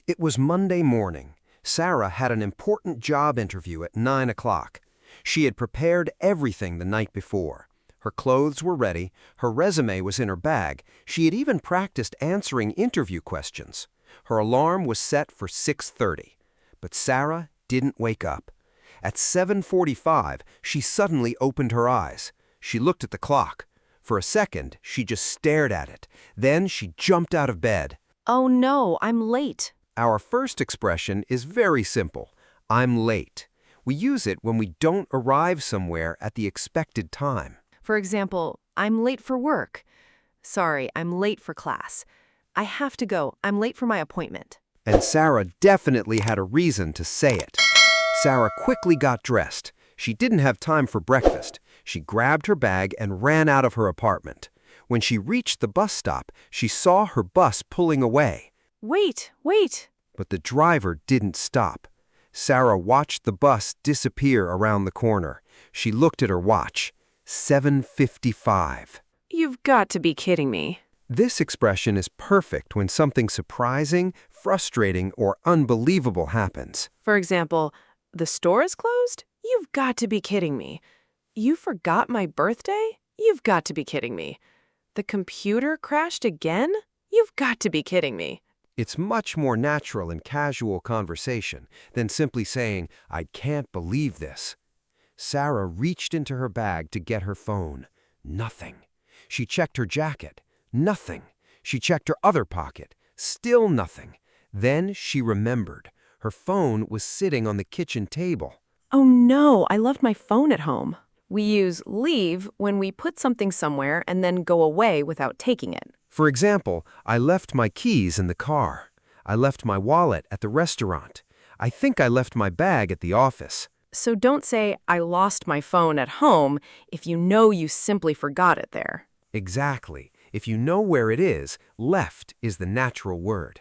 It was Monday morning. Sarah had an important job interview at 9 o'clock. She had prepared everything the night before. Her clothes were ready, her resume was in her bag, she had even practiced answering interview questions. Her alarm was set for 6:30. But Sarah didn't wake up. At 7:45, she suddenly opened her eyes. She looked at the clock. For a second, she just stared at it. Then she jumped out of bed. Oh no, I'm late. Our first expression is very simple. I'm late. We use it when we don't arrive somewhere at the expected time. For example, I'm late for work. Sorry, I'm late for class. I have to go. I'm late for my appointment. And Sarah definitely had a reason to say it. Sarah quickly got dressed. She didn't have time for breakfast. She grabbed her bag and ran out of her apartment. When she reached the bus stop, she saw her bus pulling away. Wait. But the driver didn't stop. Sarah watched the bus disappear around the corner. She looked at her watch. 7:55. You've got to be kidding me. This expression is perfect when something surprising, frustrating, or unbelievable happens. For example, the store is closed? You've got to be kidding me. You forgot my birthday? You've got to be kidding me. The computer crashed again? You've got to be kidding me. It's much more natural in casual conversation than simply saying, I can't believe this. Sarah reached into her bag to get her phone. Nothing. She checked her jacket. Nothing. She checked her other pocket. Still nothing. Then she remembered. Her phone was sitting on the kitchen table. Oh no, I left my phone at home. We use leave when we put something somewhere and then go away without taking it. For example, I left my keys in the car. I left my wallet at the restaurant. I think I left my bag at the office. So don't say, I lost my phone at home if you know you simply forgot it there. Exactly. If you know where it is, left is the natural word.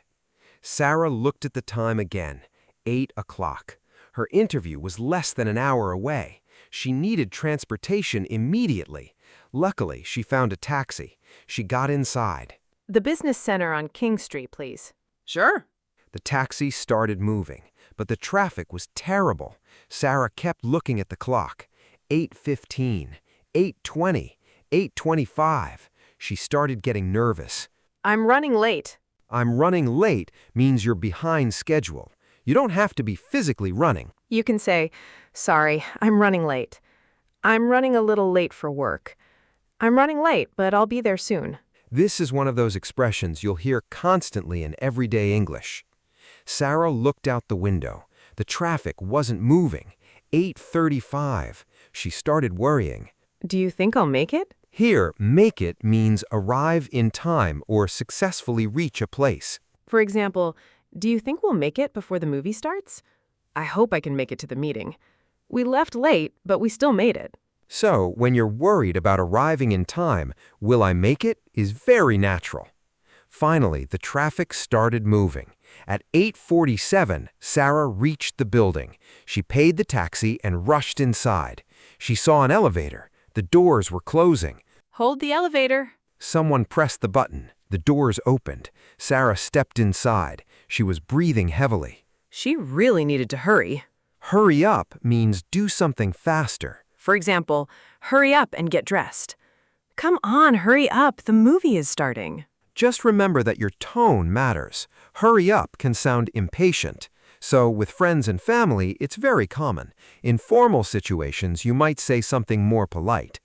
Sarah looked at the time again. 8 o'clock. Her interview was less than an hour away. She needed transportation immediately. Luckily, she found a taxi. She got inside. The business center on King Street, please. Sure. The taxi started moving, but the traffic was terrible. Sarah kept looking at the clock. 8:15, 8:20, 8:25. She started getting nervous. I'm running late. I'm running late means you're behind schedule. You don't have to be physically running. You can say, sorry, I'm running late. I'm running a little late for work. I'm running late, but I'll be there soon. This is one of those expressions you'll hear constantly in everyday English. Sarah looked out the window. The traffic wasn't moving. 8:35. She started worrying. Do you think I'll make it? Here, make it means arrive in time or successfully reach a place. For example, do you think we'll make it before the movie starts? I hope I can make it to the meeting. We left late, but we still made it. So, when you're worried about arriving in time, will I make it is very natural. Finally, the traffic started moving. At 8:47, Sarah reached the building. She paid the taxi and rushed inside. She saw an elevator. The doors were closing. Hold the elevator. Someone pressed the button. The doors opened. Sarah stepped inside. She was breathing heavily. She really needed to hurry. Hurry up means do something faster. For example, hurry up and get dressed. Come on, hurry up. The movie is starting. Just remember that your tone matters. Hurry up can sound impatient. So with friends and family, it's very common. In formal situations, you might say something more polite.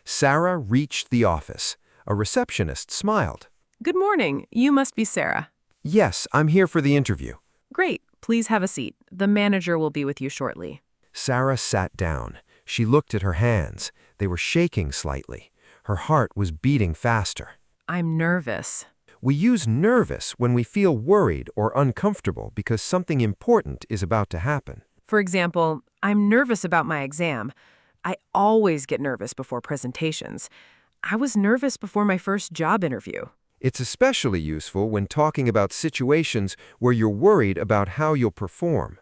Sarah reached the office. A receptionist smiled. Good morning. You must be Sarah. Yes, I'm here for the interview. Great. Please have a seat. The manager will be with you shortly. Sarah sat down. She looked at her hands. They were shaking slightly. Her heart was beating faster. I'm nervous. We use nervous when we feel worried or uncomfortable because something important is about to happen. For example, I'm nervous about my exam. I always get nervous before presentations. I was nervous before my first job interview. It's especially useful when talking about situations where you're worried about how you'll perform.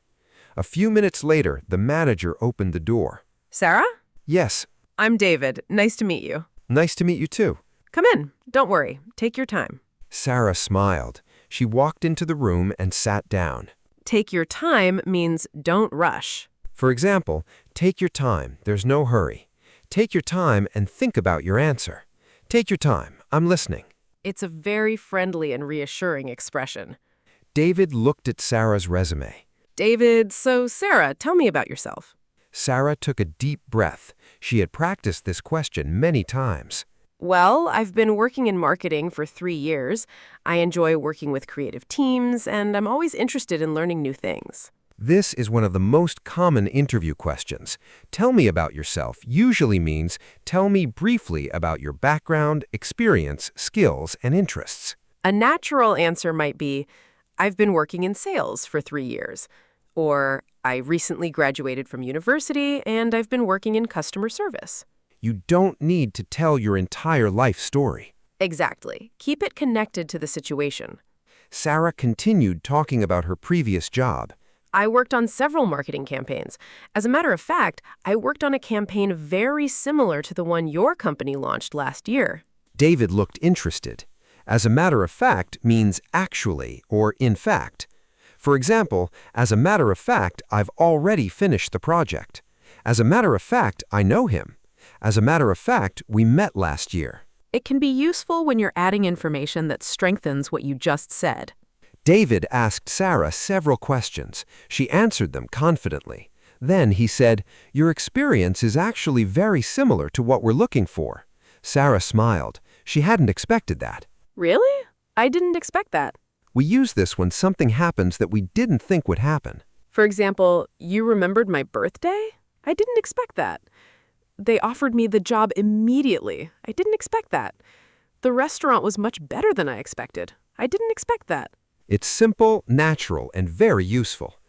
A few minutes later, the manager opened the door. Sarah? Yes. I'm David. Nice to meet you. Nice to meet you too. Come in. Don't worry. Take your time. Sarah smiled. She walked into the room and sat down. Take your time means don't rush. For example, take your time, there's no hurry. Take your time and think about your answer. Take your time, I'm listening. It's a very friendly and reassuring expression. David looked at Sarah's resume. David, so Sarah, tell me about yourself. Sarah took a deep breath. She had practiced this question many times. Well, I've been working in marketing for 3 years. I enjoy working with creative teams, and I'm always interested in learning new things. This is one of the most common interview questions. Tell me about yourself usually means tell me briefly about your background, experience, skills, and interests. A natural answer might be, I've been working in sales for 3 years. Or, I recently graduated from university, and I've been working in customer service. You don't need to tell your entire life story. Exactly. Keep it connected to the situation. Sarah continued talking about her previous job. I worked on several marketing campaigns. As a matter of fact, I worked on a campaign very similar to the one your company launched last year. David looked interested. As a matter of fact means actually or in fact. For example, as a matter of fact, I've already finished the project. As a matter of fact, I know him. As a matter of fact, we met last year. It can be useful when you're adding information that strengthens what you just said. David asked Sarah several questions. She answered them confidently. Then he said, "Your experience is actually very similar to what we're looking for." Sarah smiled. She hadn't expected that. Really? I didn't expect that. We use this when something happens that we didn't think would happen. For example, you remembered my birthday? I didn't expect that. They offered me the job immediately. I didn't expect that. The restaurant was much better than I expected. I didn't expect that. It's simple, natural, and very useful.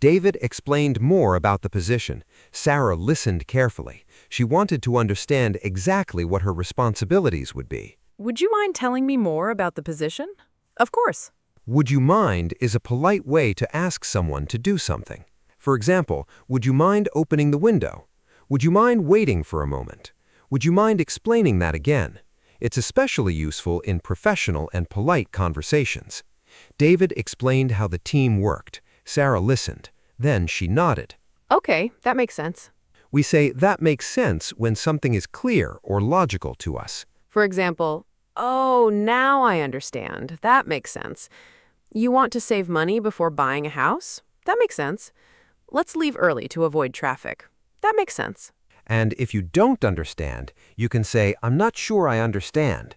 David explained more about the position. Sarah listened carefully. She wanted to understand exactly what her responsibilities would be. Would you mind telling me more about the position? Of course. Would you mind is a polite way to ask someone to do something. For example, would you mind opening the window? Would you mind waiting for a moment? Would you mind explaining that again? It's especially useful in professional and polite conversations. David explained how the team worked. Sarah listened. Then she nodded. Okay, that makes sense. We say that makes sense when something is clear or logical to us. For example, oh, now I understand. That makes sense. You want to save money before buying a house? That makes sense. Let's leave early to avoid traffic. That makes sense. And if you don't understand, you can say, "I'm not sure I understand."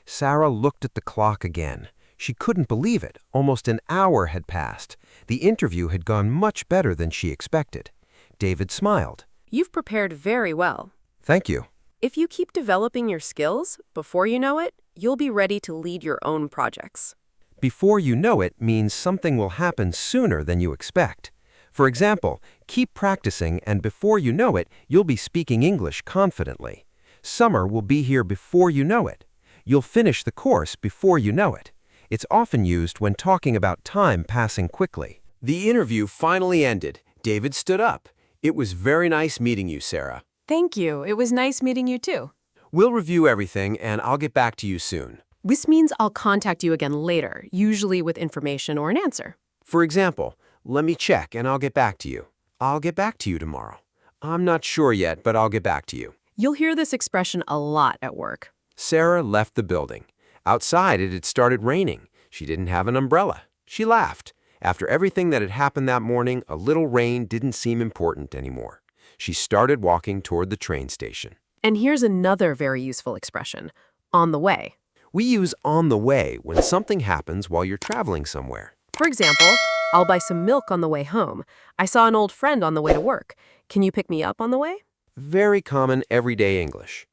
Sarah looked at the clock again. She couldn't believe it. Almost an hour had passed. The interview had gone much better than she expected. David smiled. You've prepared very well. Thank you. If you keep developing your skills, before you know it, you'll be ready to lead your own projects. Before you know it means something will happen sooner than you expect. For example, keep practicing and before you know it, you'll be speaking English confidently. Summer will be here before you know it. You'll finish the course before you know it. It's often used when talking about time passing quickly. The interview finally ended. David stood up. It was very nice meeting you, Sarah. Thank you. It was nice meeting you too. We'll review everything and I'll get back to you soon. This means I'll contact you again later, usually with information or an answer. For example, let me check and I'll get back to you. I'll get back to you tomorrow. I'm not sure yet, but I'll get back to you. You'll hear this expression a lot at work. Sarah left the building. Outside, it had started raining. She didn't have an umbrella. She laughed. After everything that had happened that morning, a little rain didn't seem important anymore. She started walking toward the train station. And here's another very useful expression, on the way. We use on the way when something happens while you're traveling somewhere. For example, I'll buy some milk on the way home. I saw an old friend on the way to work. Can you pick me up on the way? Very common everyday English.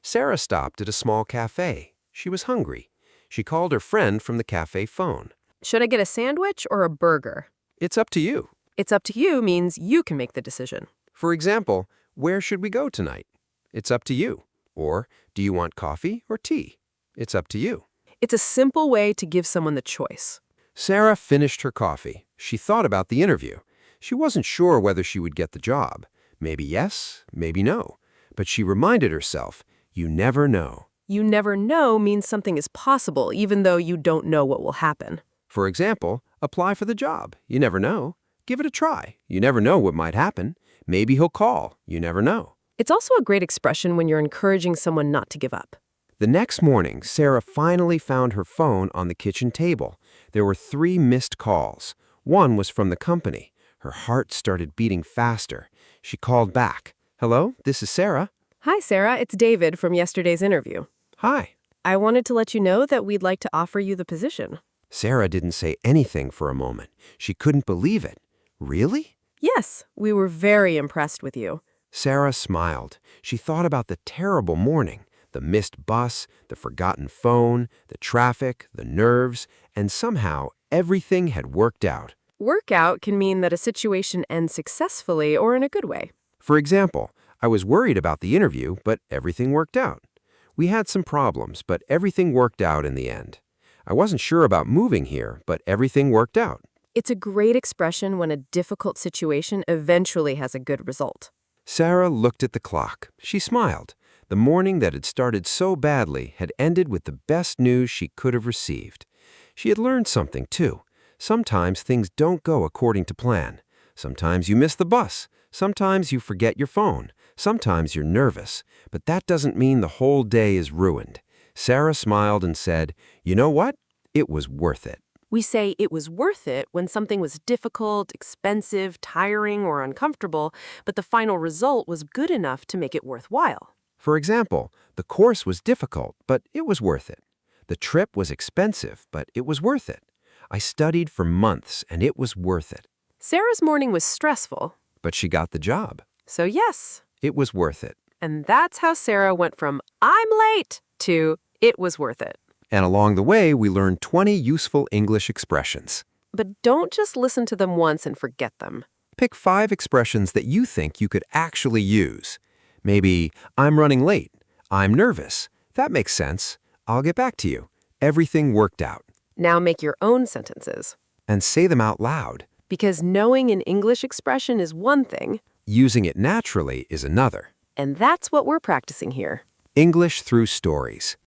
Sarah stopped at a small cafe. She was hungry. She called her friend from the cafe phone. Should I get a sandwich or a burger? It's up to you. It's up to you means you can make the decision. For example, where should we go tonight? It's up to you. Or, do you want coffee or tea? It's up to you. It's a simple way to give someone the choice. Sarah finished her coffee. She thought about the interview. She wasn't sure whether she would get the job. Maybe yes, maybe no. But she reminded herself, you never know. You never know means something is possible even though you don't know what will happen. For example, apply for the job. You never know. Give it a try. You never know what might happen. Maybe he'll call. You never know. It's also a great expression when you're encouraging someone not to give up. The next morning, Sarah finally found her phone on the kitchen table. There were 3 missed calls. One was from the company. Her heart started beating faster. She called back. Hello, this is Sarah. Hi, Sarah. It's David from yesterday's interview. Hi. I wanted to let you know that we'd like to offer you the position. Sarah didn't say anything for a moment. She couldn't believe it. Really? Yes, we were very impressed with you. Sarah smiled. She thought about the terrible morning, the missed bus, the forgotten phone, the traffic, the nerves, and somehow everything had worked out. Workout can mean that a situation ends successfully or in a good way. For example, I was worried about the interview, but everything worked out. We had some problems, but everything worked out in the end. I wasn't sure about moving here, but everything worked out. It's a great expression when a difficult situation eventually has a good result. Sarah looked at the clock. She smiled. The morning that had started so badly had ended with the best news she could have received. She had learned something, too. Sometimes things don't go according to plan. Sometimes you miss the bus. Sometimes you forget your phone. Sometimes you're nervous. But that doesn't mean the whole day is ruined. Sarah smiled and said, "You know what? It was worth it." We say it was worth it when something was difficult, expensive, tiring, or uncomfortable, but the final result was good enough to make it worthwhile. For example, the course was difficult, but it was worth it. The trip was expensive, but it was worth it. I studied for months, and it was worth it. Sarah's morning was stressful. But she got the job. So yes. It was worth it. And that's how Sarah went from "I'm late" to "it was worth it." And along the way, we learned 20 useful English expressions. But don't just listen to them once and forget them. Pick 5 expressions that you think you could actually use. Maybe, I'm running late. I'm nervous. That makes sense. I'll get back to you. Everything worked out. Now make your own sentences. And say them out loud. Because knowing an English expression is one thing, Using it naturally is another. and that's what we're practicing here. English through stories.